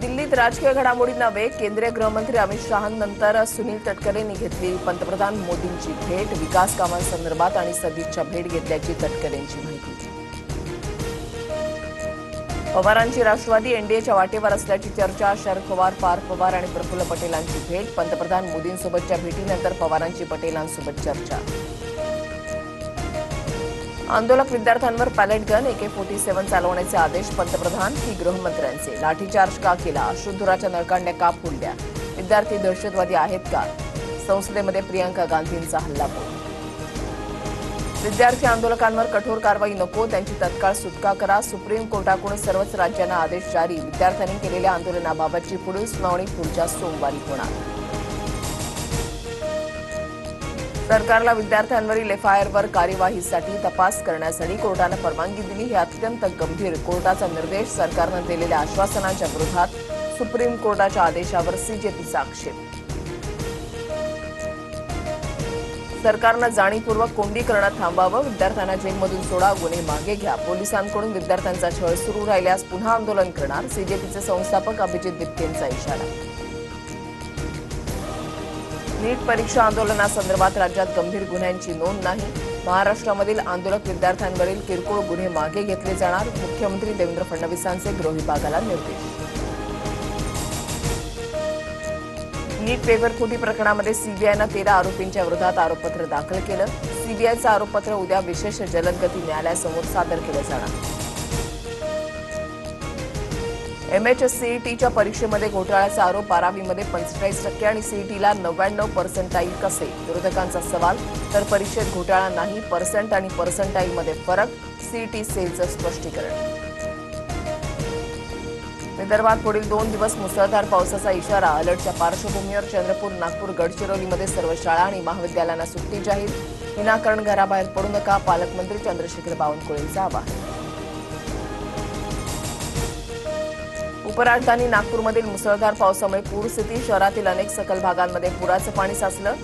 दिल्लीत राजकीय घडामोडींना वेग. केंद्रीय गृहमंत्री अमित शहांनंतर सुनील तटकरेंनी घेतली पंतप्रधान मोदींची भेट. विकास कामांसंदर्भात आणि सदिच्छा भेट घेतल्याची तटकरेंची माहिती. पवारांची राष्ट्रवादी एनडीएच्या वाटेवर असल्याची चर्चा. शरद पवार, पार्थ पवार आणि प्रफुल्ल पटेलांची भेट. पंतप्रधान मोदींसोबतच्या भेटीनंतर पवारांची पटेलांसोबत चर्चा. आंदोलक विद्यार्थ्यांवर पॅलेट गन AK-47 चालवण्याचे आदेश पंतप्रधान की गृहमंत्र्यांचे. लाठीचार्ज का केला? अश्रुधुराच्या नळकांड्या का फोडल्या? विद्यार्थी दहशतवादी आहेत का? संसदेमध्ये प्रियंका गांधींचा हल्लाबोल. विद्यार्थी आंदोलकांवर कठोर कारवाई नको, त्यांची तत्काळ सुटका करा. सुप्रीम कोर्टाकडून सर्वच राज्यांना आदेश जारी. विद्यार्थ्यांनी केलेल्या आंदोलनाबाबतची पुढील सुनावणी पुढच्या सोमवारी होणार. सरकारला विद्यार्थ्यांवरील FIRवर कार्यवाहीसाठी तपास करण्यासाठी कोर्टानं परवानगी दिली. हे अत्यंत गंभीर. कोर्टाचा निर्देश. सरकारनं दिलेल्या आश्वासनांच्या विरोधात सुप्रीम कोर्टाच्या आदेशावर CJPचा आक्षेप. सरकारनं जाणीवपूर्वक कोंडी करणं थांबावं. विद्यार्थ्यांना जेलमधून सोडा, गुन्हे मागे घ्या. पोलिसांकडून विद्यार्थ्यांचा छळ सुरू राहिल्यास पुन्हा आंदोलन करणार. CJPचे संस्थापक अभिजित दिप्तेंचा इशारा. नीट परीक्षा आंदोलनासंदर्भात राज्यात गंभीर गुन्ह्यांची नोंद नाही. महाराष्ट्रामधील आंदोलक विद्यार्थ्यांवरील किरकोळ गुन्हे मागे घेतले जाणार. मुख्यमंत्री देवेंद्र फडणवीसांचे गृह विभागाला निर्देश. नीट पेपर फुटी प्रकरणामध्ये CBIनं 13 आरोपींच्या विरोधात आरोपपत्र दाखल केलं. CBIचं आरोपपत्र उद्या विशेष जलदगती न्यायालयासमोर सादर केलं जाणार. MHCETच्या परीक्षेमध्ये घोटाळ्याचा आरोप. 12वीमध्ये 45% आणि CETला 99% कसे? विरोधकांचा सवाल. तर परीक्षेत घोटाळा नाही, पर्सेंट आणि पर्सेंटाईलमध्ये फरक. CET सेलचं स्पष्टीकरण. विदर्भात पुढील 2 दिवस मुसळधार पावसाचा इशारा. अलर्टच्या पार्श्वभूमीवर चंद्रपूर, नागपूर, गडचिरोलीमध्ये सर्व शाळा आणि महाविद्यालयांना सुट्टी जाहीर. विनाकारण घराबाहेर पडू नका. पालकमंत्री चंद्रशेखर बावनकुळेंचं आवाहन. उपराजधानी नागपूरमधील मुसळधार पावसामुळे पूरस्थिती. शहरातील अनेक सखल भागांमध्ये पुराचं पाणी साचलं.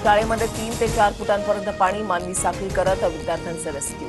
शाळेमध्ये 3 ते 4 फुटांपर्यंत पाणी. मानवी साखळी करत विद्यार्थ्यांचं रेस्क्यू.